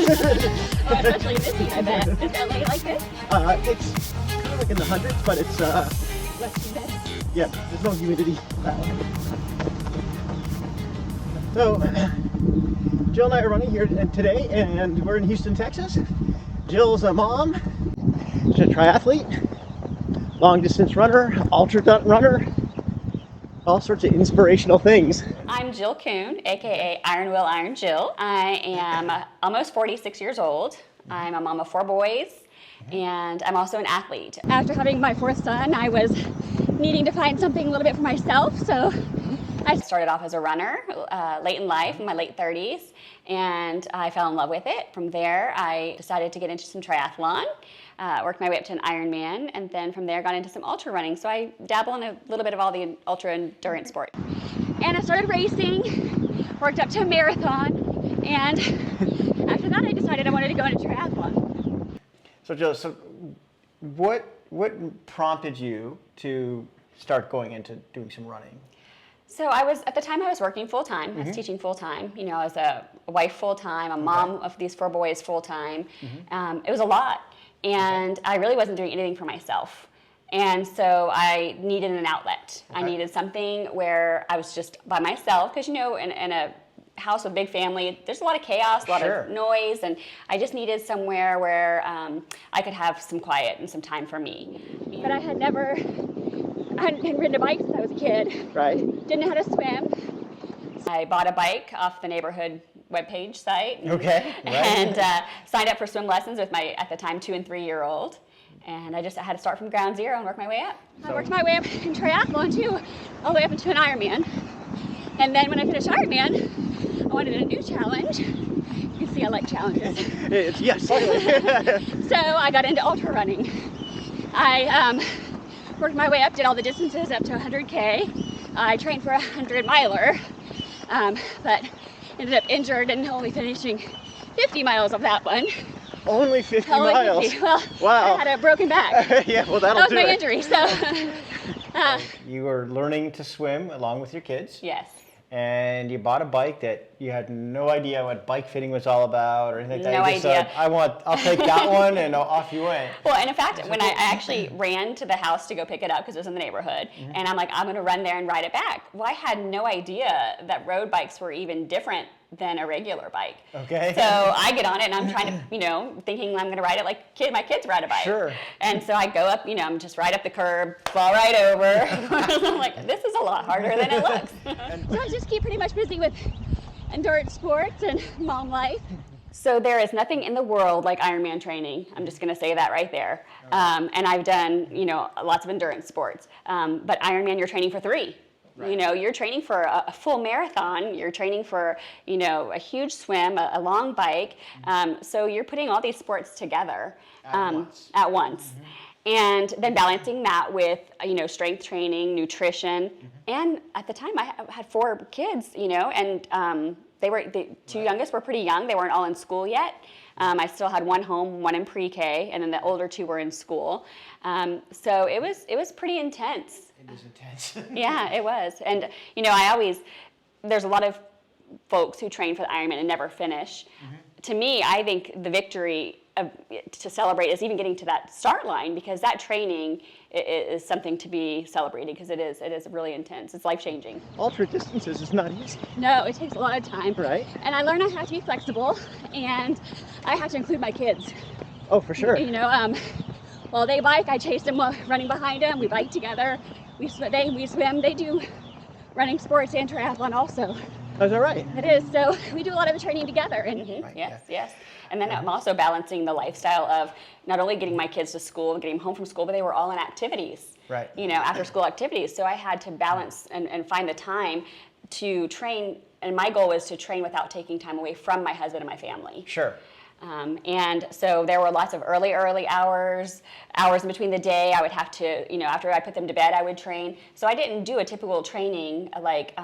Especially this heat, I bet. Is LA like this? It's kind of like in the hundreds, but it's Less humid? yeah, there's no humidity. So Jill and I are running here today, and we're in Houston, Texas. Jill's a mom. She's a triathlete, long distance runner, ultra runner, all sorts of inspirational things. I'm Jill Kuhn, aka Iron Will Iron Jill. I am almost 46 years old. I'm a mom of 4 boys, and I'm also an athlete. After having my 4th son, I was needing to find something a little bit for myself, so I started off as a runner late in life, in my late 30s, and I fell in love with it. From there, I decided to get into some triathlon, worked my way up to an Ironman, and then from there got into some ultra running. So I dabble in a little bit of all the ultra endurance sport. And I started racing, worked up to a marathon, and after that I decided I wanted to go into triathlon. So Jill, what prompted you to start going into doing some running? So at the time I was working full-time. I was teaching full-time. You know, I was a wife full-time, a mom of these 4 boys full-time. It was a lot, and I really wasn't doing anything for myself. And so I needed an outlet. I needed something where I was just by myself, because, you know, in a house with a big family, there's a lot of chaos, a lot of noise, and I just needed somewhere where I could have some quiet and some time for me. But I hadn't ridden a bike since I was a kid. Right. Didn't know how to swim. I bought a bike off the neighborhood webpage site. And signed up for swim lessons with my, at the time, 2- and 3-year-old. And I had to start from ground zero and work my way up. I worked my way up in triathlon too, all the way up into an Ironman. And then when I finished Ironman, I wanted a new challenge. You can see I like challenges. Yes. So I got into ultra running. I worked my way up, did all the distances up to 100K. I trained for a 100-miler, but ended up injured and only finishing 50 miles of that one. Only 50 miles? 50. Well, wow. I had a broken back. Yeah, well, that'll do That was my it. injury, so. You were learning to swim along with your kids. Yes. And you bought a bike that you had no idea what bike fitting was all about or anything like that. No You just idea. said, I'll take that one, and off you went. Well, and in fact, when I actually ran to the house to go pick it up because it was in the neighborhood, and I'm like, I'm going to run there and ride it back. Well, I had no idea that road bikes were even different than a regular bike. Okay. So I get on it and I'm trying to, you know, thinking I'm going to ride it like my kids ride a bike. Sure. And so I go up, you know, I'm just right up the curb, fall right over. I'm like, this is a lot harder than it looks. So I just keep pretty much busy with endurance sports and mom life. So there is nothing in the world like Ironman training. I'm just going to say that right there. And I've done, you know, lots of endurance sports. But Ironman, you're training for 3. Right. You know, you're training for a full marathon, you're training for, you know, a huge swim, a long bike. So you're putting all these sports together at once. And then balancing that with, you know, strength training, nutrition. And at the time I had 4 kids, you know, and the 2 youngest were pretty young. They weren't all in school yet. I still had 1 home, 1 in pre-K, and then the older 2 were in school. So it was pretty intense. It is intense. Yeah, it was. And, you know, there's a lot of folks who train for the Ironman and never finish. To me, I think the victory to celebrate is even getting to that start line, because that training is something to be celebrated, because it is really intense. It's life-changing. Ultra distances is not easy. No, it takes a lot of time. Right. And I learned I have to be flexible, and I have to include my kids. Oh, for sure. You know, while they bike, I chase them running behind them. We bike together. We swim. They do running sports and triathlon also. Is that right? It is. So we do a lot of the training together. And yes. And then I'm also balancing the lifestyle of not only getting my kids to school, getting them home from school, but they were all in activities. Right. You know, after school activities. So I had to balance and find the time to train. And my goal was to train without taking time away from my husband and my family. Sure. And so there were lots of early hours in between the day. I would have to, you know, after I put them to bed, I would train. So I didn't do a typical training like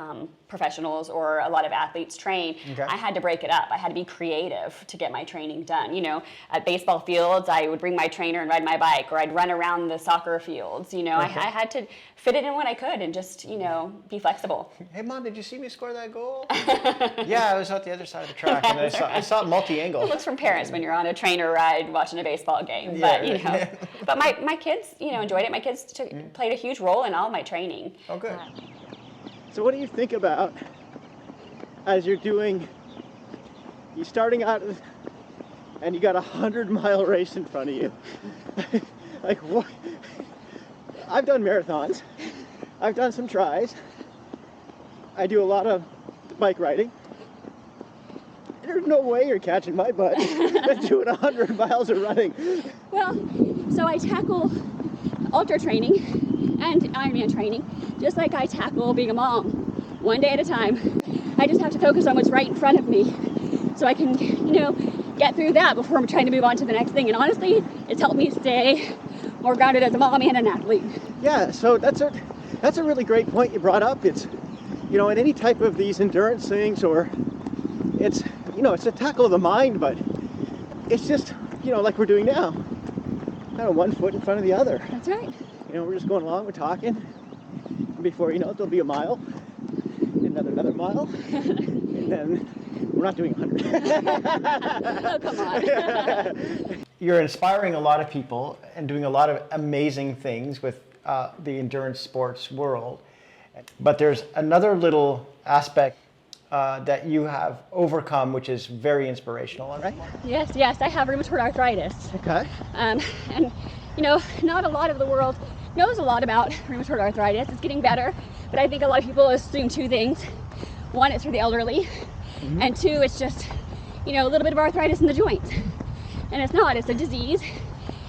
professionals or a lot of athletes train. Okay. I had to break it up. I had to be creative to get my training done. You know, at baseball fields, I would bring my trainer and ride my bike, or I'd run around the soccer fields. You know, okay. I had to fit it in when I could and just, you know, be flexible. Hey, Mom, did you see me score that goal? Yeah, I was out the other side of the track, and I saw it multi-angle. It looks from parents when you're on a trainer ride watching a baseball game. But but my kids, enjoyed it. My kids played a huge role in all my training. Oh, good. So what do you think about as you're starting out and you got a 100-mile race in front of you? Like, what? I've done marathons. I've done some tries. I do a lot of bike riding. There's no way you're catching my butt doing 100 miles of running. Well, so I tackle ultra training and Ironman training just like I tackle being a mom, one day at a time. I just have to focus on what's right in front of me so I can, get through that before I'm trying to move on to the next thing. And honestly, it's helped me stay more grounded as a mom and an athlete. Yeah, so that's a really great point you brought up. It's, in any type of these endurance things, or it's a tackle of the mind, but it's just, like we're doing now, kind of one foot in front of the other. That's right. We're just going along, we're talking, and before you know it, there'll be a mile, another mile, and then we're not doing 100. Oh, come on. You're inspiring a lot of people and doing a lot of amazing things with the endurance sports world. But there's another little aspect that you have overcome, which is very inspirational, right? Yes, I have rheumatoid arthritis. Okay. And, not a lot of the world knows a lot about rheumatoid arthritis. It's getting better, but I think a lot of people assume two things. One, it's for the elderly, and two, it's just, a little bit of arthritis in the joints. And it's not, it's a disease.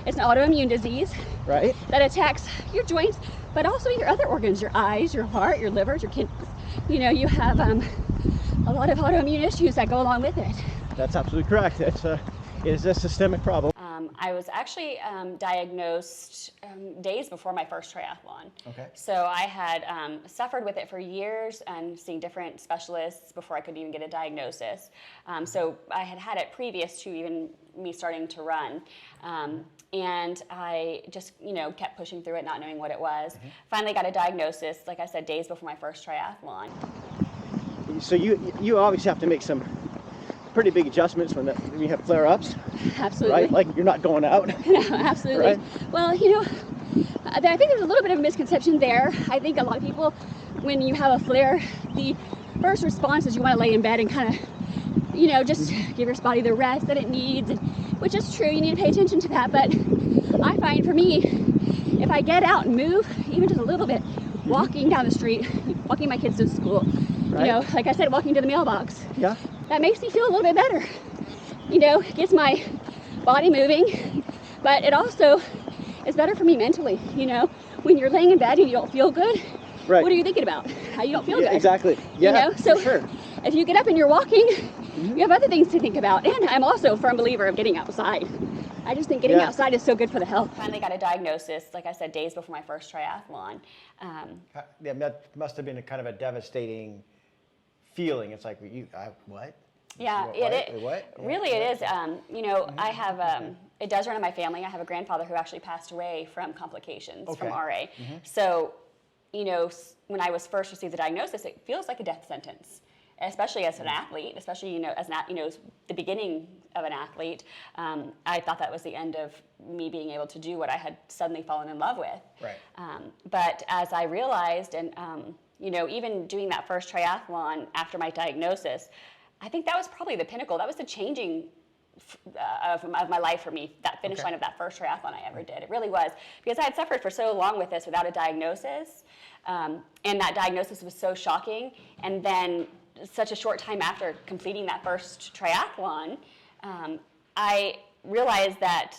It's an autoimmune disease. Right. That attacks your joints, but also your other organs, your eyes, your heart, your liver, your kidneys. You have a lot of autoimmune issues that go along with it. That's absolutely correct. It is a systemic problem. I was actually diagnosed days before my first triathlon. Okay. So I had suffered with it for years and seen different specialists before I could even get a diagnosis. So I had it previous to even me starting to run. And I just, kept pushing through it, not knowing what it was. Finally got a diagnosis, like I said, days before my first triathlon. So you obviously have to make some pretty big adjustments when you have flare-ups. Absolutely. Right? Like you're not going out. No, absolutely. Right? Well, I think there's a little bit of a misconception there. I think a lot of people, when you have a flare, the first response is you want to lay in bed and kind of, just give your body the rest that it needs, which is true. You need to pay attention to that. But I find for me, if I get out and move, even just a little bit, walking down the street, walking my kids to school, right. Like I said, walking to the mailbox. Yeah. That makes me feel a little bit better. Gets my body moving, but it also is better for me mentally. When you're laying in bed and you don't feel good, right. What are you thinking about? How you don't feel good. Exactly. Yeah. So sure. If you get up and you're walking, you have other things to think about. And I'm also a firm believer of getting outside. I just think getting outside is so good for the health. Finally got a diagnosis, like I said, days before my first triathlon. That must have been a kind of a devastating feeling. It's like, what? Yeah, What? Really it is. I have, it does run in my family. I have a grandfather who actually passed away from complications from RA. So, when I was first received the diagnosis, it feels like a death sentence, especially as an athlete, especially, as the beginning of an athlete. I thought that was the end of me being able to do what I had suddenly fallen in love with. Right. But as I realized, and, even doing that first triathlon after my diagnosis, I think that was probably the pinnacle. That was the changing of my life for me, that finish line of that first triathlon I ever did. It really was, because I had suffered for so long with this without a diagnosis, and that diagnosis was so shocking, and then such a short time after completing that first triathlon, I realized that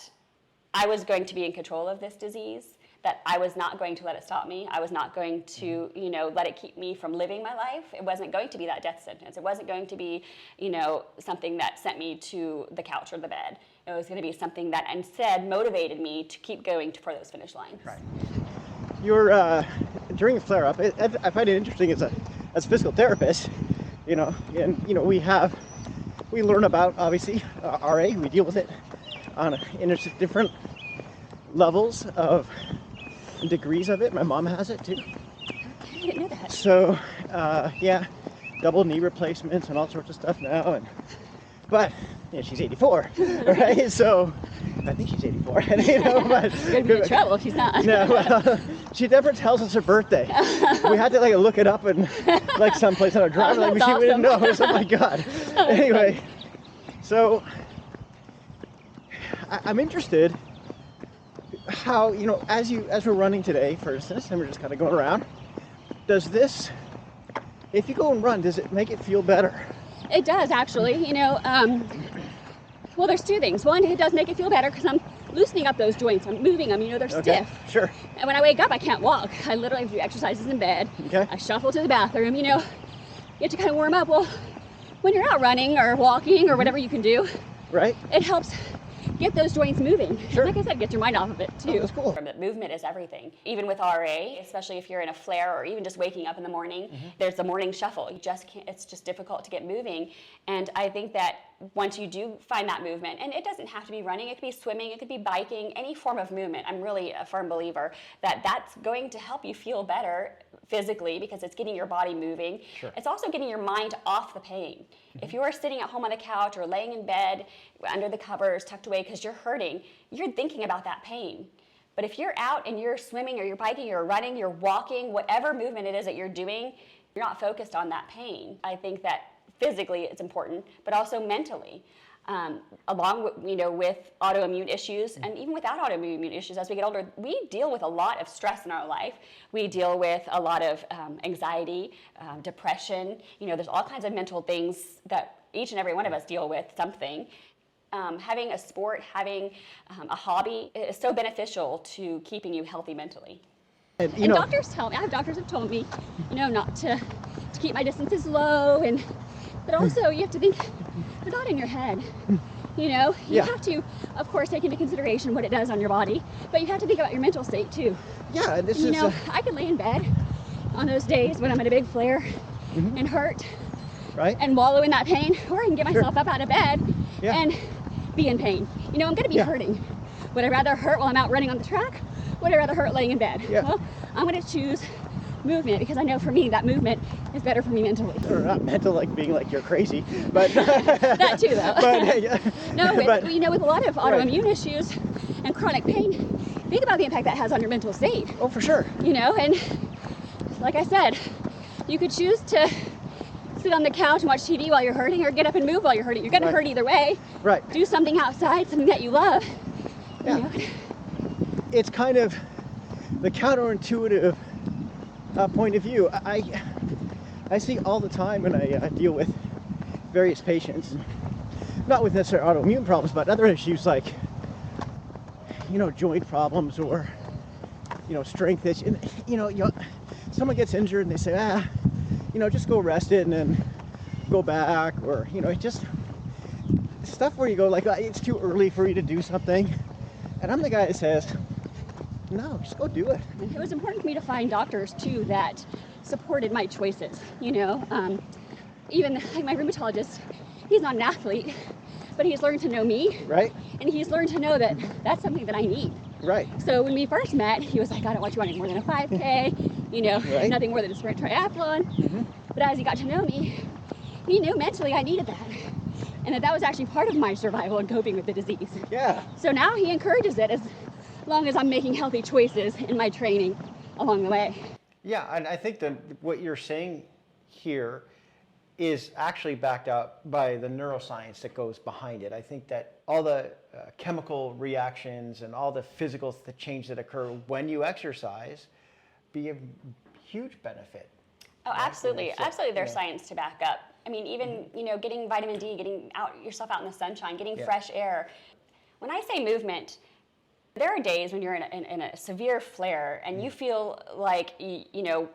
I was going to be in control of this disease, that I was not going to let it stop me. I was not going to, let it keep me from living my life. It wasn't going to be that death sentence. It wasn't going to be, something that sent me to the couch or the bed. It was going to be something that instead motivated me to keep going for those finish lines. Right. You're during a flare-up. I find it interesting as a physical therapist, and we learn about obviously RA. We deal with it in different levels of degrees of it. My mom has it too. I didn't know that. So double knee replacements and all sorts of stuff now, and But yeah, she's 84, right? So I think she's 84. You know, but Could be in trouble if she's not. no, well, she never tells us her birthday. We had to like look it up and like someplace on our driver, like that's we didn't know. awesome. It's like, oh my god. Anyway, so I'm interested how, you know, as we're running today, for instance, and we're just kind of going around. Does this, if you go and run, does it make it feel better? It does actually, you know. Well, there's two things. One, it does make it feel better because I'm loosening up those joints. I'm moving them. You know, they're stiff. Sure. And when I wake up, I can't walk. I literally do exercises in bed. Okay. I shuffle to the bathroom. You know, you have to kind of warm up. Well, when you're out running or walking or whatever you can do, Right. it helps get those joints moving. Sure. Like I said, get your mind off of it too. Oh, that's cool. Movement is everything. Even with RA, especially if you're in a flare or even just waking up in the morning, there's the morning shuffle. You just can't, it's just difficult to get moving. And I think that once you do find that movement, and it doesn't have to be running, it could be swimming, it could be biking, any form of movement. I'm really a firm believer that that's going to help you feel better physically because it's getting your body moving. Sure. It's also getting your mind off the pain. If you are sitting at home on the couch or laying in bed under the covers tucked away because you're hurting, you're thinking about that pain. But if you're out and you're swimming or you're biking, you're running, you're walking, whatever movement it is that you're doing, you're not focused on that pain. I think that physically it's important, but also mentally. Along with, you know, with autoimmune issues, and even without autoimmune issues, as we get older, we deal with a lot of stress in our life. We deal with a lot of anxiety, depression. You know, there's all kinds of mental things that each and every one of us deal with something. Having a sport, having a hobby is so beneficial to keeping you healthy mentally. And Doctors tell me, I have doctors have told me, you know, not to keep my distances low, but also you have to think, they're not in your head. You know, you have to, of course, take into consideration what it does on your body, but you have to think about your mental state too. yeah, this You is know, I can lay in bed on those days when I'm in a big flare and hurt right. and wallow in that pain, or I can get myself up out of bed Yeah. and be in pain. You know, I'm going to be hurting. Would I rather hurt while I'm out running on the track? Would I rather hurt laying in bed? Yeah. Well, I'm going to choose movement because I know for me that movement is better for me mentally. Or not mental, like being like you're crazy, but That too, though. but yeah. No, but, you know, with a lot of autoimmune issues and chronic pain, think about the impact that has on your mental state. oh, for sure. You know, and like I said, you could choose to sit on the couch and watch TV while you're hurting, or get up and move while you're hurting. You're going to hurt either way. Right. Do something outside, something that you love. Yeah. You know? It's kind of the counterintuitive point of view. I see all the time when I deal with various patients, not with necessarily autoimmune problems, but other issues like, you know, joint problems or, you know, strength issues. You know, someone gets injured and they say, you know, just go rest it and then go back, or, you know, just stuff where you go like, it's too early for you to do something. And I'm the guy that says, no, just go do it. It was important for me to find doctors too that supported my choices. You know, even like my rheumatologist, he's not an athlete, but he's learned to know me, Right? and he's learned to know that that's something that I need. Right. So when we first met, he was like, I don't want you running more than a 5K, you know, Right. nothing more than a sprint triathlon. But as he got to know me, he knew mentally I needed that, and that was actually part of my survival and coping with the disease. Yeah. So now he encourages it as long as I'm making healthy choices in my training along the way. Yeah, and I think that what you're saying here is actually backed up by the neuroscience that goes behind it. I think that all the chemical reactions and all the physical change that occur when you exercise be a huge benefit. Oh, absolutely. So, Absolutely, there's yeah. science to back up. I mean, even, you know, getting vitamin D, getting yourself out in the sunshine, getting fresh air. When I say movement, there are days when you're in a severe flare and you feel like, you know,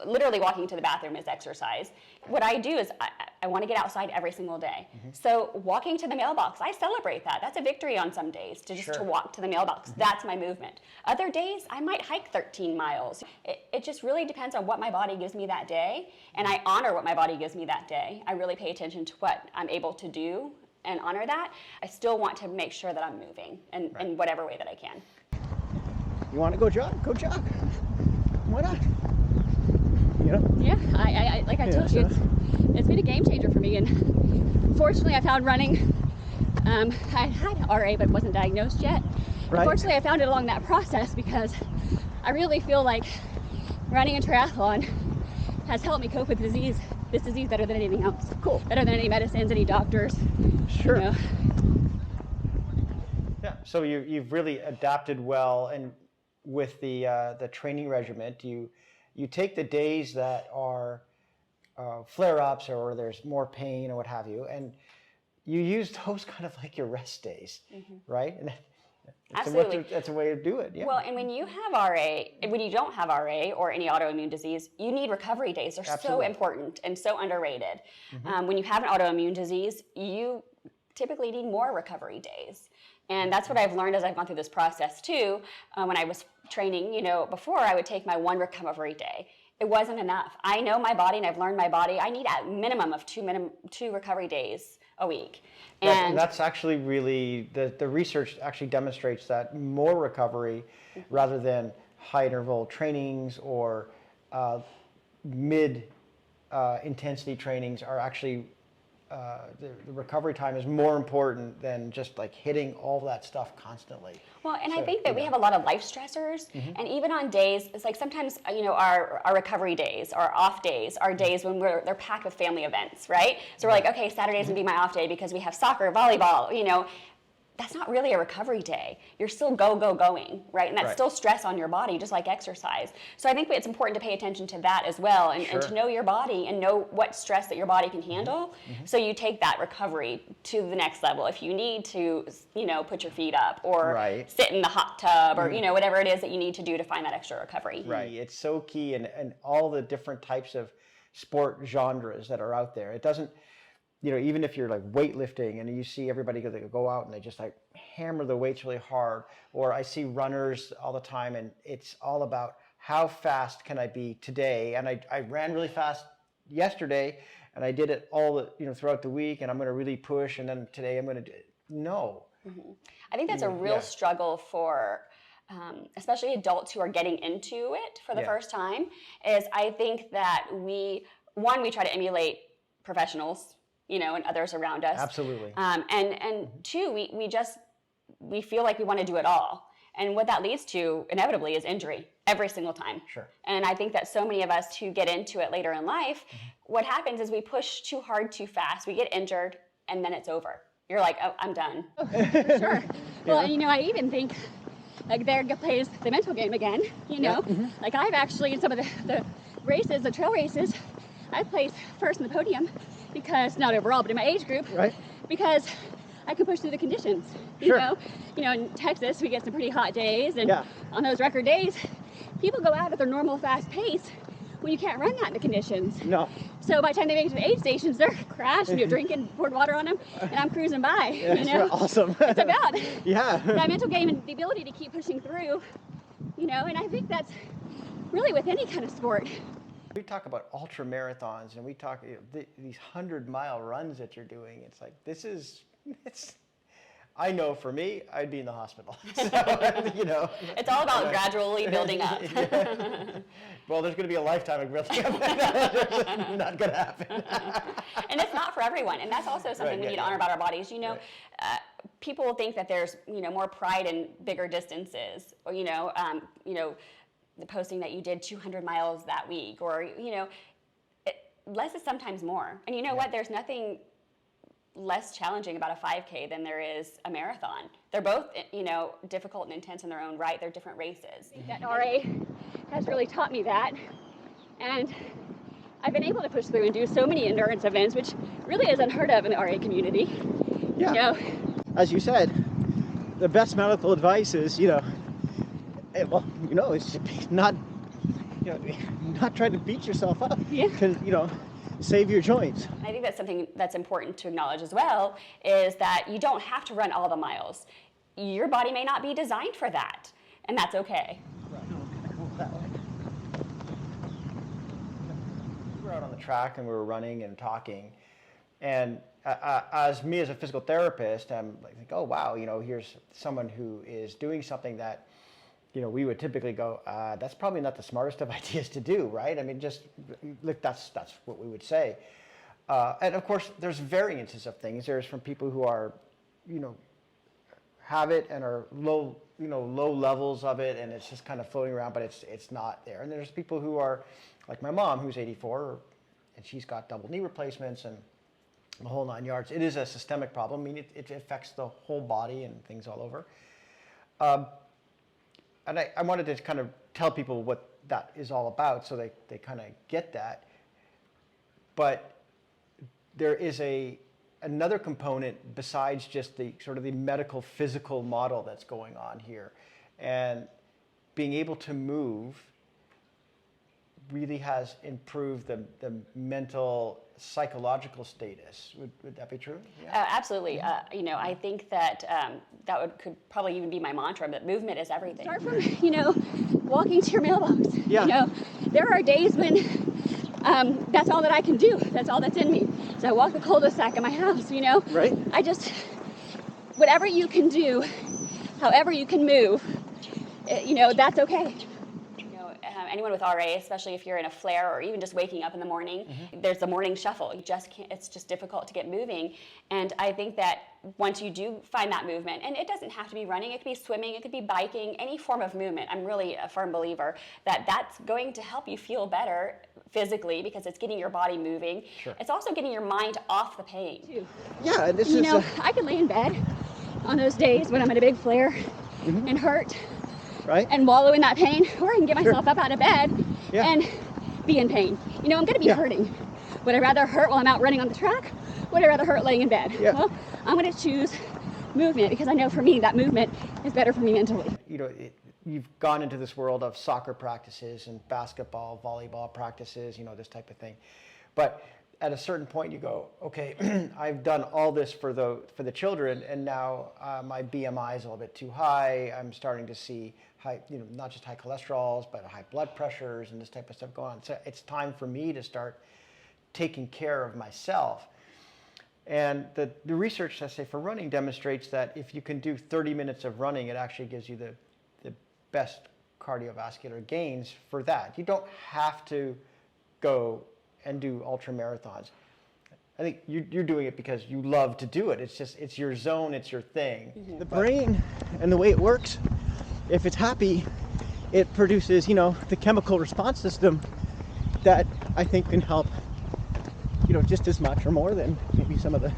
literally walking to the bathroom is exercise. What I do is I want to get outside every single day. So walking to the mailbox, I celebrate that. That's a victory on some days, to walk to the mailbox. That's my movement. Other days, I might hike 13 miles. It just really depends on what my body gives me that day, and I honor what my body gives me that day. I really pay attention to what I'm able to do and honor that. I still want to make sure that I'm moving in whatever way that I can. You want to go jog? Go jog. Why not? You know? Yeah, I like I told you, it's been a game changer for me, and Unfortunately, I found running. I had RA, but wasn't diagnosed yet. Right. Unfortunately, I found it along that process because I really feel like running a triathlon has helped me cope with this disease better than anything else. Cool. Better than any medicines, any doctors. Sure. You know. Yeah. So you've really adapted well, and with the training regimen, you take the days that are flare-ups or there's more pain or what have you, and you use those kind of like your rest days, right? And Absolutely. That's a way to do it. Yeah. Well, and when you have RA, when you don't have RA or any autoimmune disease, you need recovery days. They're Absolutely. so important and so underrated. When you have an autoimmune disease, you typically need more recovery days. And that's what I've learned as I've gone through this process too. When I was training, before I would take my one recovery day. It wasn't enough. I know my body and I've learned my body. I need a minimum of two recovery days a week. And that's actually really, the research actually demonstrates that more recovery rather than high interval trainings or mid intensity trainings are actually, the recovery time is more important than just like hitting all that stuff constantly. Well, and I think that we have a lot of life stressors, and even on days, it's like sometimes, our recovery days, our off days, are days when they're packed with family events, right? So we're like, okay, Saturday's gonna be my off day because we have soccer, volleyball, that's not really a recovery day. You're still going, right? And that's still stress on your body, just like exercise. So I think it's important to pay attention to that as well, and to know your body and know what stress that your body can handle. So you take that recovery to the next level. If you need to, put your feet up or sit in the hot tub or, whatever it is that you need to do to find that extra recovery. Right. It's so key, and all the different types of sport genres that are out there. It doesn't, even if you're like weightlifting and you see everybody go out and they just like hammer the weights really hard, or I see runners all the time and it's all about how fast can I be today? And I ran really fast yesterday and I did it all throughout the week, and I'm going to really push, and then today I'm going to do it. No. I think that's a real struggle for especially adults who are getting into it for the first time. Is I think that we try to emulate professionals, and others around us. Absolutely. And two, we feel like we want to do it all. And what that leads to inevitably is injury every single time. Sure. And I think that so many of us who get into it later in life, what happens is we push too hard, too fast, we get injured, and then it's over. You're like, oh, I'm done. Sure. Well, I even think like there plays the mental game again, Like I've actually, in some of the races, the trail races, I placed first in the podium because, not overall, but in my age group, because I can push through the conditions. In Texas, we get some pretty hot days, and on those record days, people go out at their normal fast pace when you can't run that in the conditions. No. So by the time they make it to the aid stations, they're crashed, drinking, poured water on them, and I'm cruising by. That's awesome. It's about that mental game and the ability to keep pushing through, and I think that's really with any kind of sport. We talk about ultra marathons, and we talk these 100-mile runs that you're doing. It's like I know for me, I'd be in the hospital. So, It's all about gradually building up. Well, there's going to be a lifetime of building up. That's not going to happen. And it's not for everyone, and that's also something we need to honor about our bodies. People think that there's more pride in bigger distances, or the posting that you did 200 miles that week, or less is sometimes more. And what? There's nothing less challenging about a 5K than there is a marathon. They're both difficult and intense in their own right. They're different races. That RA has really taught me that, and I've been able to push through and do so many endurance events, which really is unheard of in the RA community. As you said, the best medical advice is it's not try to beat yourself up, because save your joints. I think that's something that's important to acknowledge as well, is that you don't have to run all the miles. Your body may not be designed for that, and that's okay. Right. No, kind of cool that way. We were out on the track and we were running and talking, and as a physical therapist, I'm like, oh wow, here's someone who is doing something that we would typically go, that's probably not the smartest of ideas to do, right? I mean, just look, that's what we would say. And of course, there's variances of things. There's from people who are, have it and are low levels of it, and it's just kind of floating around, but it's not there. And there's people who are, like my mom, who's 84, and she's got double knee replacements and the whole 9 yards. It is a systemic problem. I mean, it affects the whole body and things all over. And I wanted to kind of tell people what that is all about, so they kind of get that. But there is another component besides just the sort of the medical physical model that's going on here, and being able to move really has improved the mental psychological status. Would that be true? Yeah. Absolutely. I think that could probably even be my mantra, but movement is everything. Start from, walking to your mailbox. Yeah. There are days when that's all that I can do. That's all that's in me. So I walk the cul-de-sac in my house, Right. I just, whatever you can do, however you can move, that's okay. Anyone with RA, especially if you're in a flare or even just waking up in the morning, there's the morning shuffle. You just can't, it's just difficult to get moving. And I think that once you do find that movement, and it doesn't have to be running, it could be swimming, it could be biking, any form of movement. I'm really a firm believer that that's going to help you feel better physically because it's getting your body moving. Sure. It's also getting your mind off the pain. Yeah, this is. I can lay in bed on those days when I'm in a big flare and hurt. Right. And wallow in that pain, or I can get myself up out of bed and be in pain. I'm going to be hurting. Would I rather hurt while I'm out running on the track? Would I rather hurt laying in bed? Yeah. Well, I'm going to choose movement because I know for me that movement is better for me mentally. You've gone into this world of soccer practices and basketball, volleyball practices, this type of thing. But at a certain point you go, okay, I've done all this for the children, and now my BMI is a little bit too high. I'm starting to see high, not just high cholesterols, but high blood pressures and this type of stuff going on. So it's time for me to start taking care of myself. And the research, let's say, for running demonstrates that if you can do 30 minutes of running, it actually gives you the best cardiovascular gains for that. You don't have to go and do ultra marathons. I think you're doing it because you love to do it. It's your zone, it's your thing. The brain and the way it works, if it's happy, it produces, the chemical response system that I think can help, just as much or more than maybe some of the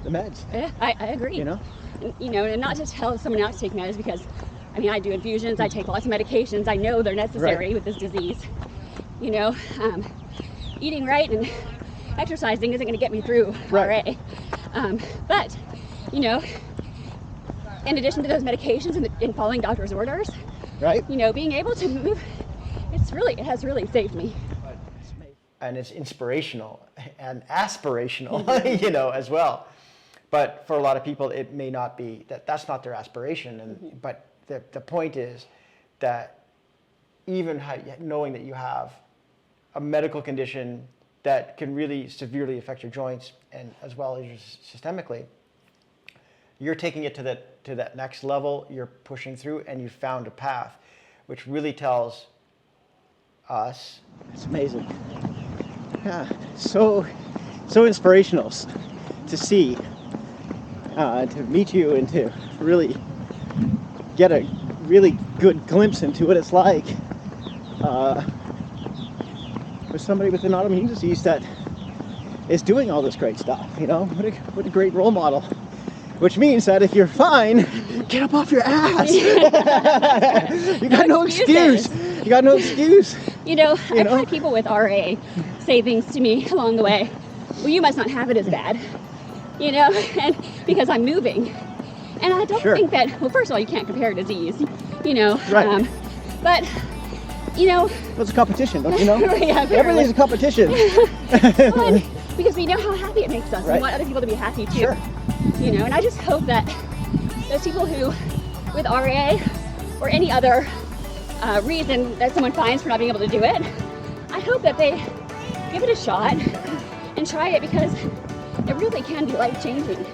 meds. Yeah, I agree. And not to tell someone else to take meds because, I do infusions, I take lots of medications, I know they're necessary with this disease. Eating right and exercising isn't going to get me through RA. But, in addition to those medications and following doctor's orders, right? Being able to move, it has really saved me. And it's inspirational and aspirational, as well. But for a lot of people, it may not be, that's not their aspiration. But the point is that even knowing that you have a medical condition that can really severely affect your joints and as well as systemically, you're taking it to that next level, you're pushing through, and you found a path, which really tells us. It's amazing. Yeah, so inspirational to see, to meet you and to really get a really good glimpse into what it's like with somebody with an autoimmune disease that is doing all this great stuff. What a great role model. Which means that if you're fine, get up off your ass. You got no excuse. You got no excuse. I've had people with RA say things to me along the way. Well, you must not have it as bad, and because I'm moving. And I don't think that, well, first of all, you can't compare a disease, Right. But, Well, it's a competition, don't you know? Yeah, everything's a competition. Well, because we know how happy it makes us. Right. We want other people to be happy too. Sure. And I just hope that those people who, with RA or any other reason that someone finds for not being able to do it, I hope that they give it a shot and try it because it really can be life-changing.